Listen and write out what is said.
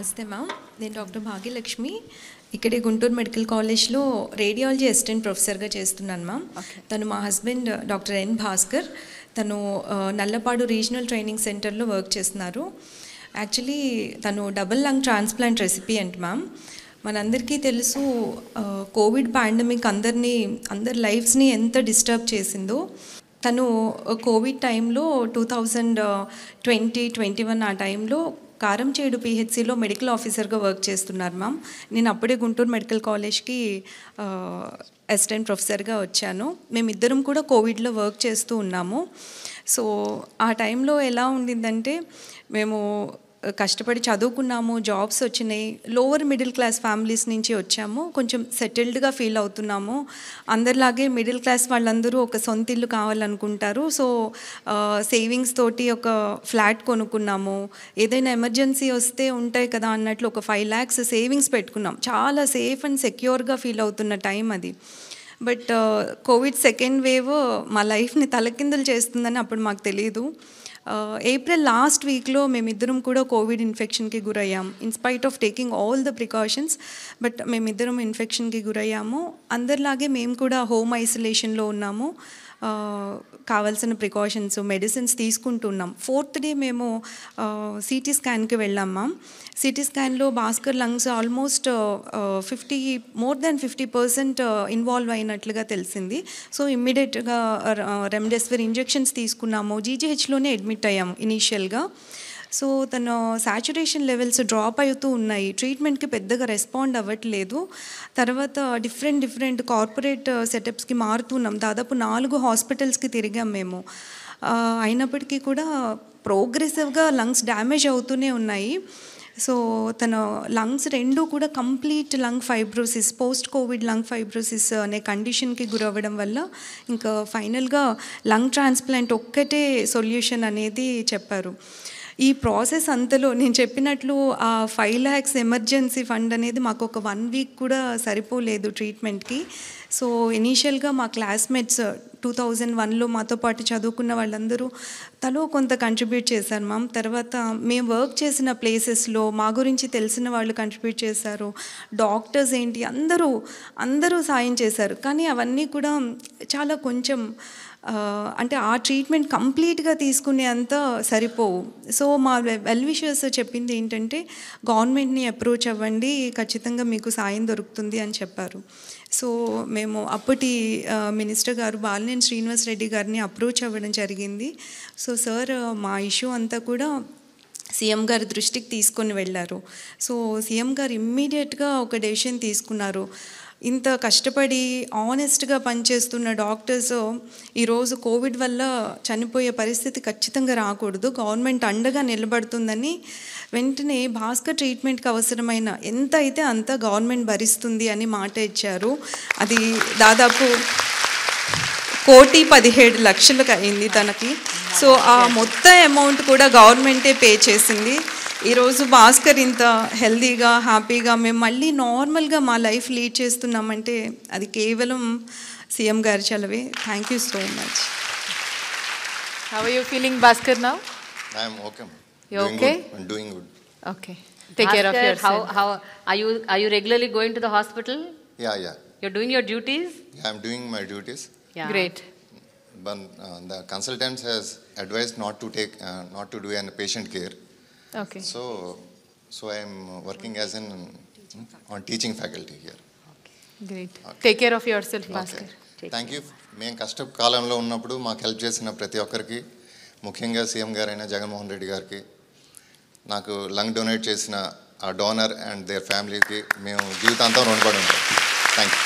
నమస్తే మ్యామ్, నేను డాక్టర్ భాగ్యలక్ష్మి. ఇక్కడే గుంటూరు మెడికల్ కాలేజ్లో రేడియాలజీ అసిస్టెంట్ ప్రొఫెసర్గా చేస్తున్నాను మ్యామ్. తను మా హస్బెండ్ డాక్టర్ ఎన్ భాస్కర్. తను నల్లపాడు రీజనల్ ట్రైనింగ్ సెంటర్లో వర్క్ చేస్తున్నారు. యాక్చువల్లీ తను double lung transplant recipient ma'am. మనందరికీ తెలుసు, కోవిడ్ పాండమిక్ అందరి లైఫ్స్ని ఎంత డిస్టర్బ్ చేసిందో. తను కోవిడ్ టైంలో 2021 ఆ టైంలో కారంచేడు పిహెచ్సిలో మెడికల్ ఆఫీసర్గా వర్క్ చేస్తున్నారు మ్యామ్. నేను అప్పుడే గుంటూరు మెడికల్ కాలేజ్కి అసిస్టెంట్ ప్రొఫెసర్గా వచ్చాను. మేమిద్దరం కూడా కోవిడ్లో వర్క్ చేస్తూ ఉన్నాము. సో ఆ టైంలో ఎలా ఉండిందంటే, మేము కష్టపడి చదువుకున్నాము, జాబ్స్ వచ్చినాయి, లోవర్ మిడిల్ క్లాస్ ఫ్యామిలీస్ నుంచి వచ్చాము, కొంచెం సెటిల్డ్గా ఫీల్ అవుతున్నాము. అందరిలాగే మిడిల్ క్లాస్ వాళ్ళందరూ ఒక సొంత ఇల్లు కావాలనుకుంటారు. సో సేవింగ్స్ తోటి ఒక ఫ్లాట్ కొనుక్కున్నాము. ఏదైనా ఎమర్జెన్సీ వస్తే ఉంటాయి కదా అన్నట్లు ఒక 5 lakhs సేవింగ్స్ పెట్టుకున్నాం. చాలా సేఫ్ అండ్ సెక్యూర్గా ఫీల్ అవుతున్న టైం అది. బట్ కోవిడ్ సెకండ్ వేవ్ మా లైఫ్ని తలకిందులు చేస్తుందని అప్పుడు మాకు తెలియదు. ఏప్రిల్ లాస్ట్ వీక్లో మేమిద్దరం కూడా కోవిడ్ ఇన్ఫెక్షన్కి గురయ్యాము. In spite of taking all the precautions, but మేమిద్దరం ఇన్ఫెక్షన్కి గురయ్యాము. అందరిలాగే మేము కూడా హోమ్ ఐసోలేషన్లో ఉన్నాము. కావాల్సిన ప్రికాషన్స్, మెడిసిన్స్ తీసుకుంటున్నాం. 4th డే మేము సిటీ స్కాన్కి వెళ్ళాం మ్యామ్. సిటీ స్కాన్లో Bhaskar lungs almost more than 50% involve అయినట్లుగా తెలిసింది. సో ఇమ్మీడియట్గా రెమ్డెసివిర్ ఇంజెక్షన్స్ తీసుకున్నాము. జీజీహెచ్లోనే అడ్మిట్ అయ్యాము ఇనీషియల్గా. సో తను సాచురేషన్ లెవెల్స్ డ్రాప్ అవుతూ ఉన్నాయి. ట్రీట్మెంట్కి పెద్దగా రెస్పాండ్ అవ్వట్లేదు. తర్వాత డిఫరెంట్ కార్పొరేట్ సెటప్స్కి మారుతున్నాం. దాదాపు 4 హాస్పిటల్స్కి తిరిగాం మేము. అయినప్పటికీ కూడా ప్రోగ్రెసివ్గా లంగ్స్ డ్యామేజ్ అవుతూనే ఉన్నాయి. సో తన లంగ్స్ 2 కూడా complete lung fibrosis, post Covid lung fibrosis అనే కండిషన్కి గురవ్వడం వల్ల ఇంకా ఫైనల్గా లంగ్ ట్రాన్స్ప్లాంట్ ఒక్కటే సొల్యూషన్ అనేది చెప్పారు. ఈ ప్రాసెస్ అంతలో నేను చెప్పినట్లు ఆ 5 lakhs ఎమర్జెన్సీ ఫండ్ అనేది మాకు ఒక 1 week కూడా సరిపోలేదు ట్రీట్మెంట్కి. సో ఇనీషియల్గా మా క్లాస్మేట్స్ 2001లో మాతో పాటు చదువుకున్న వాళ్ళందరూ తలో కొంత కంట్రిబ్యూట్ చేశారు మ్యామ్. తర్వాత మేము వర్క్ చేసిన ప్లేసెస్లో మా గురించి తెలిసిన వాళ్ళు కంట్రిబ్యూట్ చేశారు. డాక్టర్స్ ఏంటి అందరూ సాయం చేశారు. కానీ అవన్నీ కూడా చాలా కొంచెం అంటే ఆ ట్రీట్మెంట్ కంప్లీట్గా తీసుకునే అంత సరిపోవు. సో మా వెల్ విషర్స్ చెప్పింది ఏంటంటే, గవర్నమెంట్ని అప్రోచ్ అవ్వండి, ఖచ్చితంగా మీకు సాయం దొరుకుతుంది అని చెప్పారు. సో మేము అప్పటి మినిస్టర్ గారు బాలినేని శ్రీనివాస్ రెడ్డి గారిని అప్రోచ్ అవ్వడం జరిగింది. సో సార్ మా ఇష్యూ అంతా కూడా సీఎం గారి దృష్టికి తీసుకొని వెళ్ళారు. సో సీఎం గారు ఇమ్మీడియట్గా ఒక డెసిషన్ తీసుకున్నారు. ఇంత కష్టపడి ఆనెస్ట్గా పనిచేస్తున్న డాక్టర్స్ ఈరోజు కోవిడ్ వల్ల చనిపోయే పరిస్థితి ఖచ్చితంగా రాకూడదు, గవర్నమెంట్ అండగా నిలబడుతుందని వెంటనే భాస్కర్ ట్రీట్మెంట్కి అవసరమైన ఎంత అయితే అంత గవర్నమెంట్ భరిస్తుంది అని మాట ఇచ్చారు. అది దాదాపు 1,17,00,000 అయింది తనకి. సో ఆ మొత్తం అమౌంట్ కూడా గవర్నమెంటే పే చేసింది. ఈరోజు భాస్కర్ ఇంత హెల్దీగా, హ్యాపీగా మేము మళ్ళీ నార్మల్గా మా లైఫ్ లీడ్ చేస్తున్నామంటే అది కేవలం సీఎం గారి చలవే. Thank you so much. How are you feeling, Bhaskar, now? I am okay. You okay? I'm doing good. Okay. Take care of yourself. How are you regularly going to the hospital? Yeah. You're doing your duties? Yeah, I'm doing my duties. Yeah. Great. But the consultant has advised not to do any patient care. Okay. So I am working as on teaching faculty here. Great. Okay. Take care of yourself, Bhaskar. Thank you. మేము కష్ట కాలంలో ఉన్నప్పుడు మాకు help చేసిన ప్రతి ఒక్కరికి, ముఖ్యంగా CM గారైన జగన్మోహన్ రెడ్డి గారికి, నాకు లంగ్ డొనేట్ చేసిన ఆ డోనర్ అండ్ దేర్ ఫ్యామిలీకి మేము జీవితాంతం రుణపడి ఉంటాం. Thank you.